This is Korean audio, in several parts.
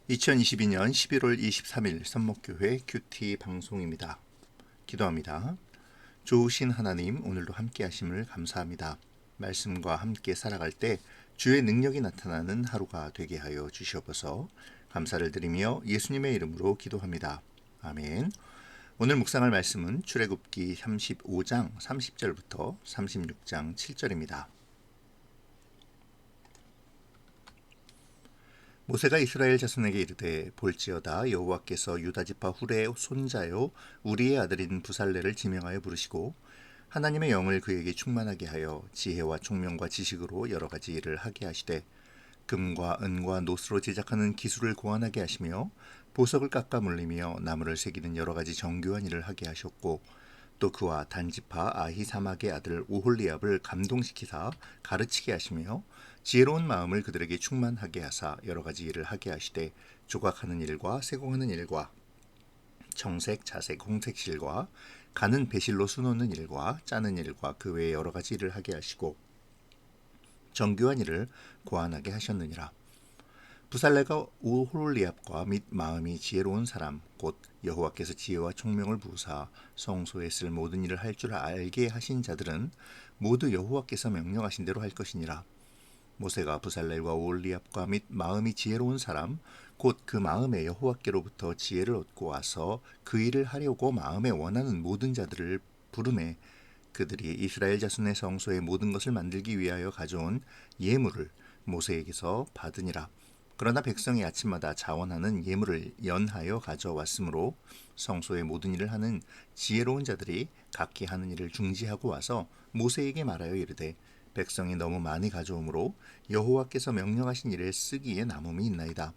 2022년 11월 23일 선목교회 큐티 방송입니다. 기도합니다. 좋으신 하나님, 오늘도 함께 하심을 감사합니다. 말씀과 함께 살아갈 때 주의 능력이 나타나는 하루가 되게 하여 주시옵소서. 감사를 드리며 예수님의 이름으로 기도합니다. 아멘. 오늘 묵상할 말씀은 출애굽기 35장 30절부터 36장 7절입니다. 모세가 이스라엘 자손에게 이르되 볼지어다 여호와께서 유다 지파 훌의 손자요 우리의 아들인 부살레를 지명하여 부르시고 하나님의 영을 그에게 충만하게 하여 지혜와 총명과 지식으로 여러 가지 일을 하게 하시되 금과 은과 노스로 제작하는 기술을 고안하게 하시며 보석을 깎아 물리며 나무를 새기는 여러 가지 정교한 일을 하게 하셨고 또 그와 단지파 아히사막의 아들 오홀리압을 감동시키사 가르치게 하시며 지혜로운 마음을 그들에게 충만하게 하사 여러 가지 일을 하게 하시되 조각하는 일과 세공하는 일과 청색, 자색, 홍색 실과 가는 배실로 수놓는 일과 짜는 일과 그 외에 여러 가지 일을 하게 하시고 정교한 일을 고안하게 하셨느니라. 부살레가 오홀리압과 및 마음이 지혜로운 사람 곧 여호와께서 지혜와 총명을 부으사 성소에 쓸 모든 일을 할 줄 알게 하신 자들은 모두 여호와께서 명령하신 대로 할 것이니라. 모세가 부살렐과 오홀리압과 및 마음이 지혜로운 사람 곧 그 마음에 여호와께로부터 지혜를 얻고 와서 그 일을 하려고 마음에 원하는 모든 자들을 부르매 그들이 이스라엘 자손의 성소의 모든 것을 만들기 위하여 가져온 예물을 모세에게서 받으니라. 그러나 백성이 아침마다 자원하는 예물을 연하여 가져왔으므로 성소의 모든 일을 하는 지혜로운 자들이 각기 하는 일을 중지하고 와서 모세에게 말하여 이르되 백성이 너무 많이 가져오므로 여호와께서 명령하신 일에 쓰기에 남음이 있나이다.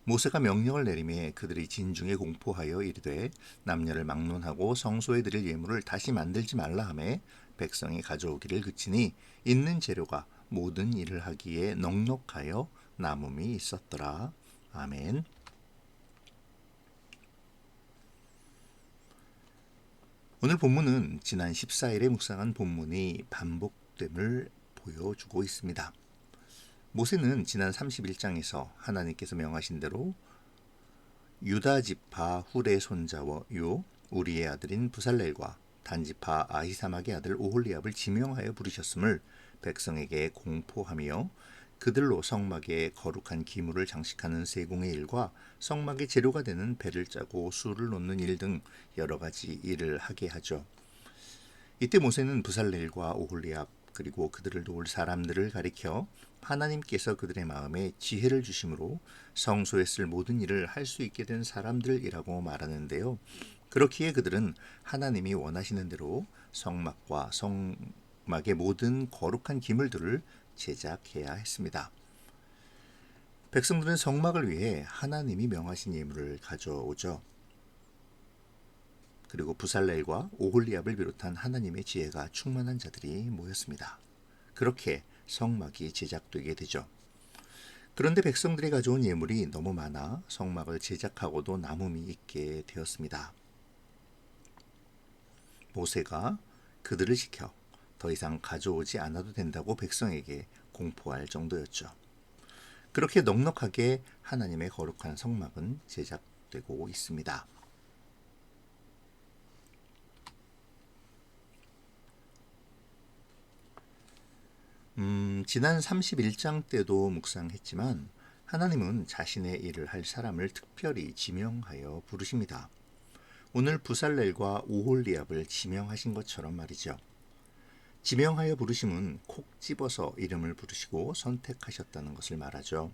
모세가 명령을 내리매 그들이 진중에 공포하여 이르되 남녀를 막론하고 성소에 드릴 예물을 다시 만들지 말라 하매 백성이 가져오기를 그치니 있는 재료가 모든 일을 하기에 넉넉하여 남음이 있었더라. 아멘. 오늘 본문은 지난 14일에 묵상한 본문이 반복됨을 보여주고 있습니다. 모세는 지난 31장에서 하나님께서 명하신 대로 유다 지파 훌의 손자요 우리의 아들인 부살렐과 단지파 아히사막의 아들 오홀리압을 지명하여 부르셨음을 백성에게 공포하며 그들로 성막에 거룩한 기물을 장식하는 세공의 일과 성막의 재료가 되는 배를 짜고 수를 놓는 일 등 여러 가지 일을 하게 하죠. 이때 모세는 부살렐과 오홀리압 그리고 그들을 도울 사람들을 가리켜 하나님께서 그들의 마음에 지혜를 주심으로 성소에 쓸 모든 일을 할 수 있게 된 사람들이라고 말하는데요. 그렇기에 그들은 하나님이 원하시는 대로 성막과 성막의 모든 거룩한 기물들을 제작해야 했습니다. 백성들은 성막을 위해 하나님이 명하신 예물을 가져오죠. 그리고 부살렐과 오홀리압을 비롯한 하나님의 지혜가 충만한 자들이 모였습니다. 그렇게 성막이 제작되게 되죠. 그런데 백성들이 가져온 예물이 너무 많아 성막을 제작하고도 남음이 있게 되었습니다. 모세가 그들을 시켜 더 이상 가져오지 않아도 된다고 백성에게 공포할 정도였죠. 그렇게 넉넉하게 하나님의 거룩한 성막은 제작되고 있습니다. 지난 31장 때도 묵상했지만 하나님은 자신의 일을 할 사람을 특별히 지명하여 부르십니다. 오늘 부살렐과 오홀리압을 지명하신 것처럼 말이죠. 지명하여 부르심은 콕 집어서 이름을 부르시고 선택하셨다는 것을 말하죠.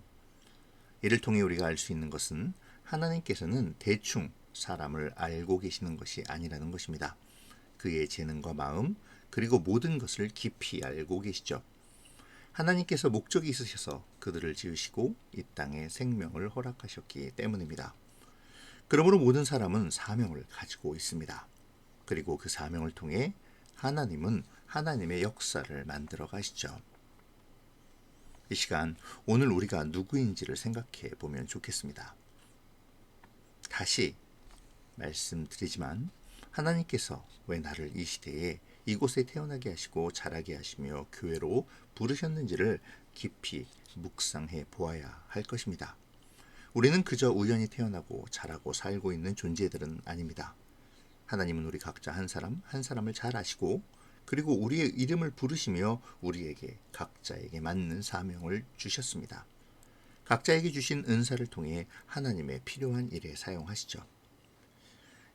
이를 통해 우리가 알 수 있는 것은 하나님께서는 대충 사람을 알고 계시는 것이 아니라는 것입니다. 그의 재능과 마음 그리고 모든 것을 깊이 알고 계시죠. 하나님께서 목적이 있으셔서 그들을 지으시고 이 땅에 생명을 허락하셨기 때문입니다. 그러므로 모든 사람은 사명을 가지고 있습니다. 그리고 그 사명을 통해 하나님은 하나님의 역사를 만들어 가시죠. 이 시간 오늘 우리가 누구인지를 생각해 보면 좋겠습니다. 다시 말씀드리지만 하나님께서 왜 나를 이 시대에 이곳에 태어나게 하시고 자라게 하시며 교회로 부르셨는지를 깊이 묵상해 보아야 할 것입니다. 우리는 그저 우연히 태어나고 자라고 살고 있는 존재들은 아닙니다. 하나님은 우리 각자 한 사람 한 사람을 잘 아시고 그리고 우리의 이름을 부르시며 우리에게 각자에게 맞는 사명을 주셨습니다. 각자에게 주신 은사를 통해 하나님의 필요한 일에 사용하시죠.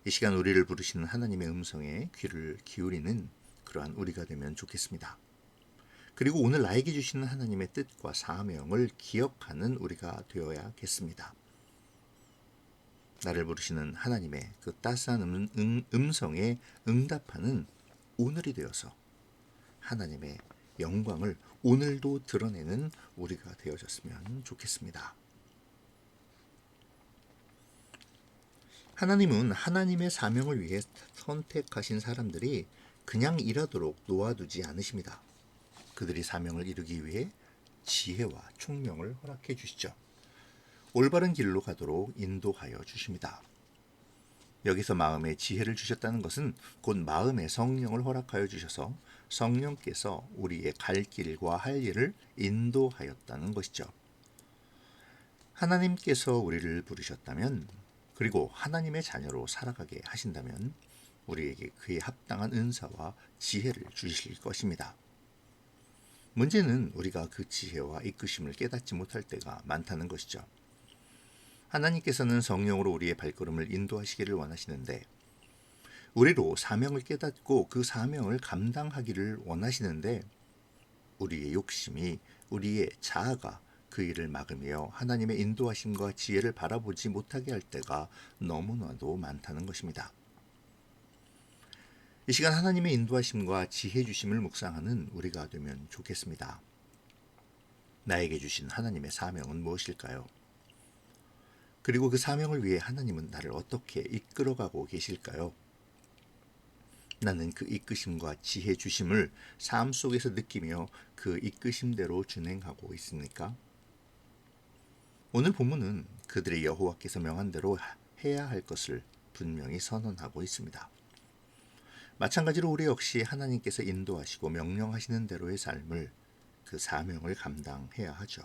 이 시간 우리를 부르시는 하나님의 음성에 귀를 기울이는 그러한 우리가 되면 좋겠습니다. 그리고 오늘 나에게 주시는 하나님의 뜻과 사명을 기억하는 우리가 되어야겠습니다. 나를 부르시는 하나님의 그 따스한 음성에 응답하는 오늘이 되어서 하나님의 영광을 오늘도 드러내는 우리가 되어졌으면 좋겠습니다. 하나님은 하나님의 사명을 위해 선택하신 사람들이 그냥 일하도록 놓아두지 않으십니다. 그들이 사명을 이루기 위해 지혜와 총명을 허락해 주시죠. 올바른 길로 가도록 인도하여 주십니다. 여기서 마음의 지혜를 주셨다는 것은 곧 마음의 성령을 허락하여 주셔서 성령께서 우리의 갈 길과 할 일을 인도하였다는 것이죠. 하나님께서 우리를 부르셨다면 그리고 하나님의 자녀로 살아가게 하신다면 우리에게 그에 합당한 은사와 지혜를 주실 것입니다. 문제는 우리가 그 지혜와 이끄심을 깨닫지 못할 때가 많다는 것이죠. 하나님께서는 성령으로 우리의 발걸음을 인도하시기를 원하시는데 우리로 사명을 깨닫고 그 사명을 감당하기를 원하시는데 우리의 욕심이 우리의 자아가 그 일을 막으며 하나님의 인도하심과 지혜를 바라보지 못하게 할 때가 너무나도 많다는 것입니다. 이 시간 하나님의 인도하심과 지혜 주심을 묵상하는 우리가 되면 좋겠습니다. 나에게 주신 하나님의 사명은 무엇일까요? 그리고 그 사명을 위해 하나님은 나를 어떻게 이끌어가고 계실까요? 나는 그 이끄심과 지혜 주심을 삶 속에서 느끼며 그 이끄심대로 준행하고 있습니까? 오늘 본문은 그들의 여호와께서 명한 대로 해야 할 것을 분명히 선언하고 있습니다. 마찬가지로 우리 역시 하나님께서 인도하시고 명령하시는 대로의 삶을 그 사명을 감당해야 하죠.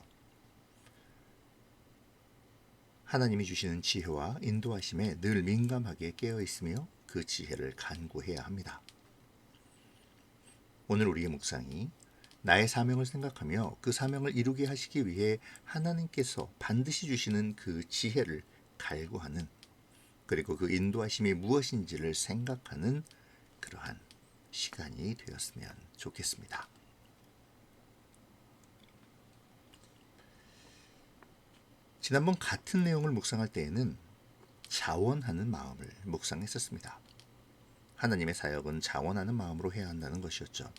하나님이 주시는 지혜와 인도하심에 늘 민감하게 깨어 있으며 그 지혜를 간구해야 합니다. 오늘 우리의 묵상이 나의 사명을 생각하며 그 사명을 이루게 하시기 위해 하나님께서 반드시 주시는 그 지혜를 갈구하는 그리고 그 인도하심이 무엇인지를 생각하는 그러한 시간이 되었으면 좋겠습니다. 지난번 같은 내용을 묵상할 때에는 자원하는 마음을 묵상했었습니다. 하나님의 사역은 자원하는 마음으로 해야 한다는 것이었죠.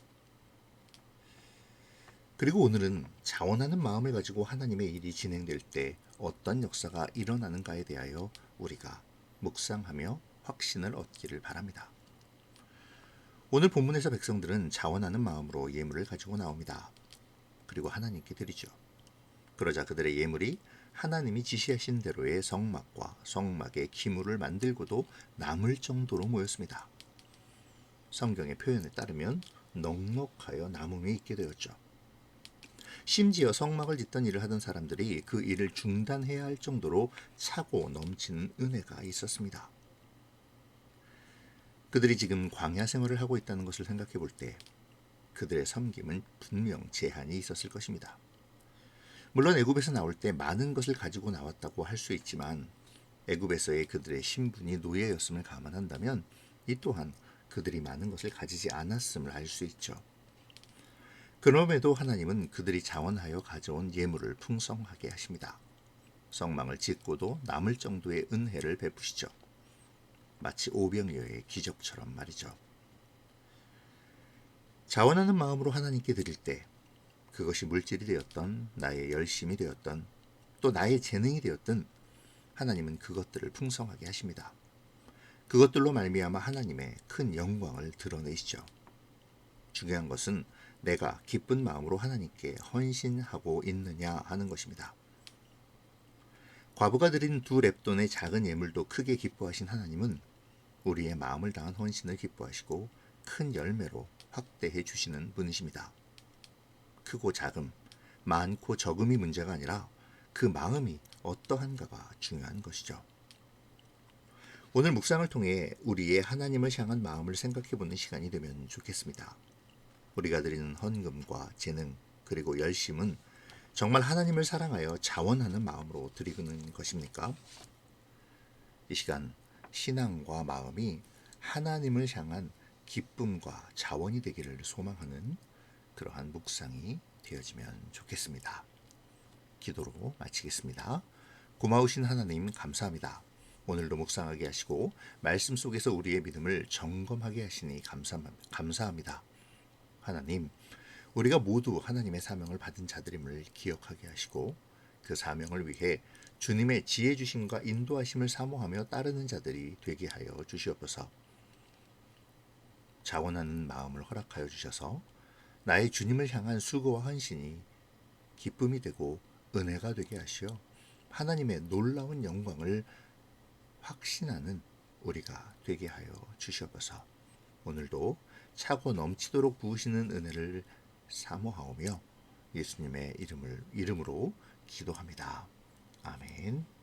그리고 오늘은 자원하는 마음을 가지고 하나님의 일이 진행될 때 어떤 역사가 일어나는가에 대하여 우리가 묵상하며 확신을 얻기를 바랍니다. 오늘 본문에서 백성들은 자원하는 마음으로 예물을 가지고 나옵니다. 그리고 하나님께 드리죠. 그러자 그들의 예물이 하나님이 지시하신 대로의 성막과 성막의 기물을 만들고도 남을 정도로 모였습니다. 성경의 표현에 따르면 넉넉하여 남음이 있게 되었죠. 심지어 성막을 짓던 일을 하던 사람들이 그 일을 중단해야 할 정도로 차고 넘치는 은혜가 있었습니다. 그들이 지금 광야 생활을 하고 있다는 것을 생각해 볼 때 그들의 섬김은 분명 제한이 있었을 것입니다. 물론 애굽에서 나올 때 많은 것을 가지고 나왔다고 할 수 있지만 애굽에서의 그들의 신분이 노예였음을 감안한다면 이 또한 그들이 많은 것을 가지지 않았음을 알 수 있죠. 그럼에도 하나님은 그들이 자원하여 가져온 예물을 풍성하게 하십니다. 성망을 짓고도 남을 정도의 은혜를 베푸시죠. 마치 오병이어의 기적처럼 말이죠. 자원하는 마음으로 하나님께 드릴 때 그것이 물질이 되었던 나의 열심이 되었던 또 나의 재능이 되었든 하나님은 그것들을 풍성하게 하십니다. 그것들로 말미암아 하나님의 큰 영광을 드러내시죠. 중요한 것은 내가 기쁜 마음으로 하나님께 헌신하고 있느냐 하는 것입니다. 과부가 드린 2렙돈의 작은 예물도 크게 기뻐하신 하나님은 우리의 마음을 다한 헌신을 기뻐하시고 큰 열매로 확대해 주시는 분이십니다. 크고 작음 많고 적음이 문제가 아니라 그 마음이 어떠한가가 중요한 것이죠. 오늘 묵상을 통해 우리의 하나님을 향한 마음을 생각해보는 시간이 되면 좋겠습니다. 우리가 드리는 헌금과 재능 그리고 열심은 정말 하나님을 사랑하여 자원하는 마음으로 드리는 것입니까? 이 시간 신앙과 마음이 하나님을 향한 기쁨과 자원이 되기를 소망하는 그러한 묵상이 되어지면 좋겠습니다. 기도로 마치겠습니다. 고마우신 하나님 감사합니다. 오늘도 묵상하게 하시고 말씀 속에서 우리의 믿음을 점검하게 하시니 감사합니다. 하나님, 우리가 모두 하나님의 사명을 받은 자들임을 기억하게 하시고 그 사명을 위해 주님의 지혜 주심과 인도하심을 사모하며 따르는 자들이 되게 하여 주시옵소서. 자원하는 마음을 허락하여 주셔서 나의 주님을 향한 수고와 헌신이 기쁨이 되고 은혜가 되게 하시어 하나님의 놀라운 영광을 확신하는 우리가 되게 하여 주시옵소서. 오늘도 차고 넘치도록 부으시는 은혜를 사모하오며 예수님의 이름으로 기도합니다. 아멘.